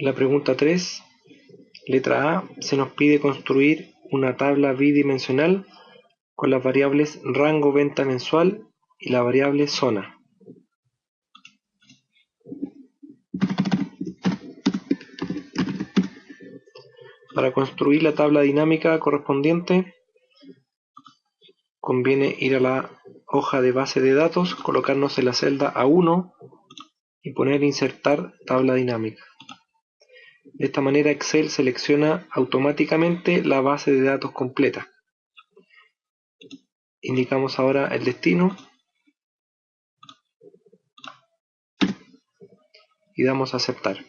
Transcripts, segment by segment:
En la pregunta 3, letra A, se nos pide construir una tabla bidimensional con las variables rango venta mensual y la variable zona. Para construir la tabla dinámica correspondiente, conviene ir a la hoja de base de datos, colocarnos en la celda A1 y poner insertar tabla dinámica. De esta manera Excel selecciona automáticamente la base de datos completa. Indicamos ahora el destino y damos a aceptar.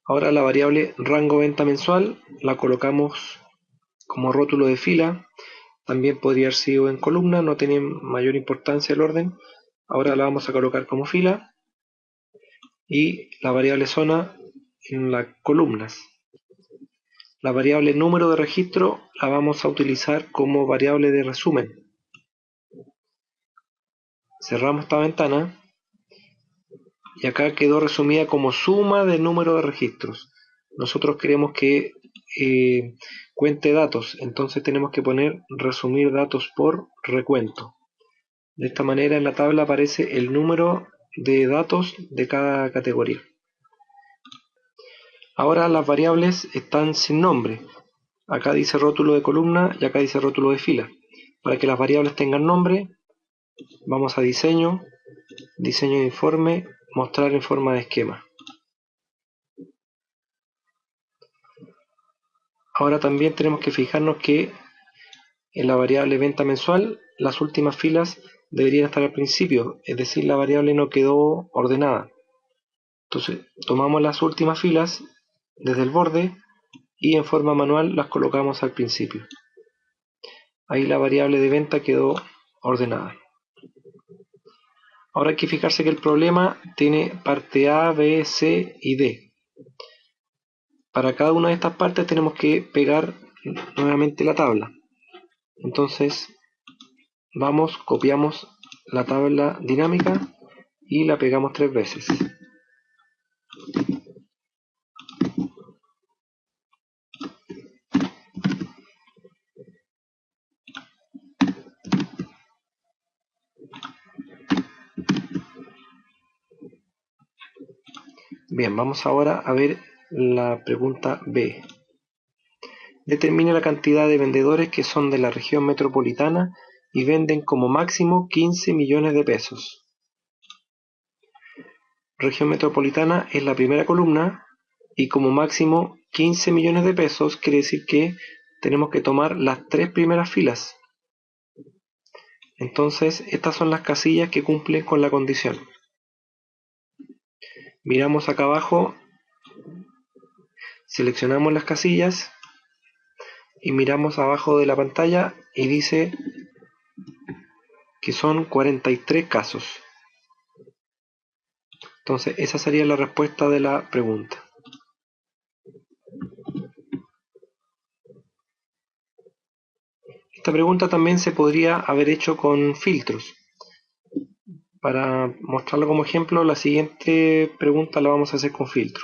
Ahora la variable rango venta mensual la colocamos como rótulo de fila. También podría haber sido en columna, no tiene mayor importancia el orden. Ahora la vamos a colocar como fila y la variable zona en las columnas. La variable número de registro la vamos a utilizar como variable de resumen. Cerramos esta ventana y acá quedó resumida como suma del número de registros. Nosotros queremos que cuente datos, entonces tenemos que poner resumir datos por recuento. De esta manera en la tabla aparece el número de datos de cada categoría. Ahora las variables están sin nombre. Acá dice rótulo de columna y acá dice rótulo de fila. Para que las variables tengan nombre, vamos a diseño, diseño de informe, mostrar en forma de esquema. Ahora también tenemos que fijarnos que en la variable venta mensual las últimas filas deberían estar al principio, es decir, la variable no quedó ordenada. Entonces tomamos las últimas filas desde el borde y en forma manual las colocamos al principio. Ahí la variable de venta quedó ordenada. Ahora hay que fijarse que el problema tiene parte A, B, C y D. Para cada una de estas partes tenemos que pegar nuevamente la tabla. Entonces vamos, copiamos la tabla dinámica y la pegamos 3 veces. Bien, vamos ahora a ver la pregunta B. Determine la cantidad de vendedores que son de la región metropolitana y venden como máximo 15 millones de pesos. Región metropolitana es la primera columna y como máximo 15 millones de pesos quiere decir que tenemos que tomar las 3 primeras filas. Entonces estas son las casillas que cumplen con la condición. Miramos acá abajo, seleccionamos las casillas y miramos abajo de la pantalla y dice que son 43 casos. Entonces esa sería la respuesta de la pregunta. Esta pregunta también se podría haber hecho con filtros. Para mostrarlo como ejemplo, la siguiente pregunta la vamos a hacer con filtro.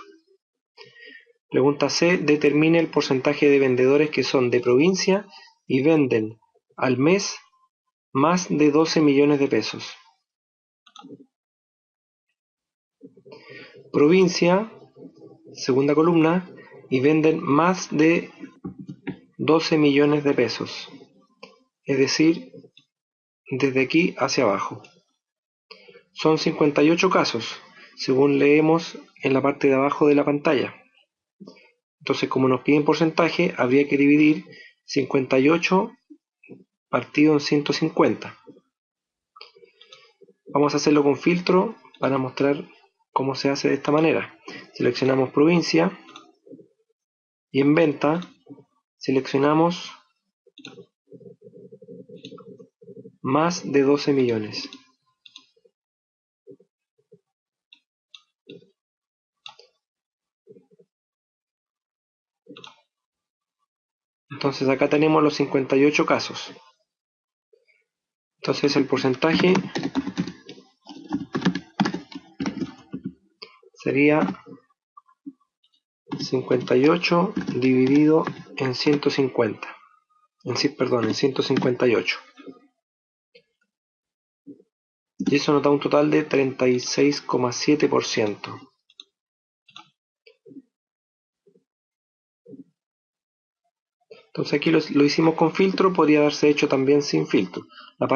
Pregunta C. Determine el porcentaje de vendedores que son de provincia y venden al mes más de 12 millones de pesos. Provincia, segunda columna, y venden más de 12 millones de pesos. Es decir, desde aquí hacia abajo. Son 58 casos, según leemos en la parte de abajo de la pantalla. Entonces, como nos piden porcentaje, habría que dividir 58 partido en 150. Vamos a hacerlo con filtro para mostrar cómo se hace de esta manera. Seleccionamos provincia y en venta seleccionamos más de 12 millones. Entonces acá tenemos los 58 casos. Entonces el porcentaje sería 58 dividido en 150. En 158. Y eso nos da un total de 36,7%. Entonces aquí lo hicimos con filtro, podría haberse hecho también sin filtro. La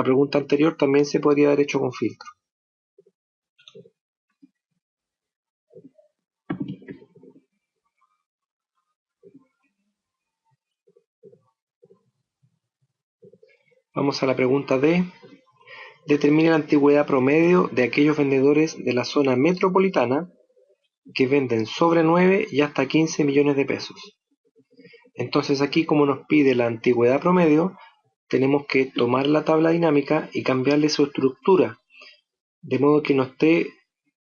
pregunta anterior también se podría haber hecho con filtro. Vamos a la pregunta D. Determine la antigüedad promedio de aquellos vendedores de la zona metropolitana que venden sobre 9 y hasta 15 millones de pesos. Entonces aquí, como nos pide la antigüedad promedio, tenemos que tomar la tabla dinámica y cambiarle su estructura, de modo que no esté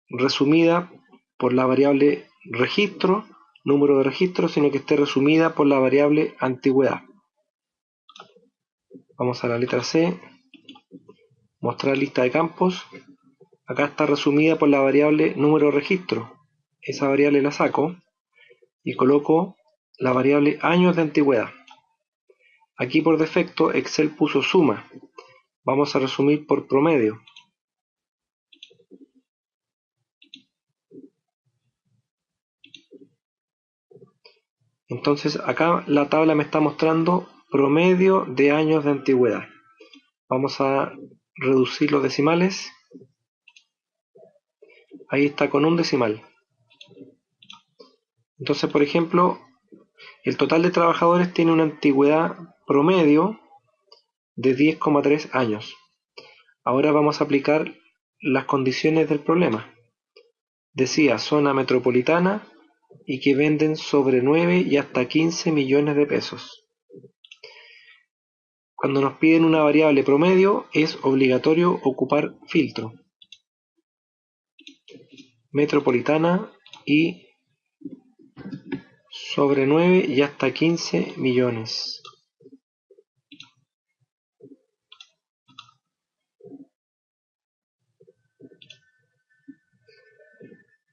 resumida por la variable registro, número de registro, sino que esté resumida por la variable antigüedad. Vamos a la letra C, mostrar lista de campos. Acá está resumida por la variable número de registro. Esa variable la saco y coloco la variable años de antigüedad. Aquí por defecto Excel puso suma. Vamos a resumir por promedio. Entonces acá la tabla me está mostrando promedio de años de antigüedad. Vamos a reducir los decimales. Ahí está con un decimal. Entonces, por ejemplo, el total de trabajadores tiene una antigüedad promedio de 10,3 años. Ahora vamos a aplicar las condiciones del problema. Decía zona metropolitana y que venden sobre 9 y hasta 15 millones de pesos. Cuando nos piden una variable promedio, es obligatorio ocupar filtro. Metropolitana y sobre 9 y hasta 15 millones.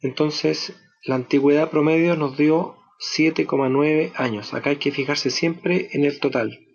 Entonces, la antigüedad promedio nos dio 7,9 años. Acá hay que fijarse siempre en el total.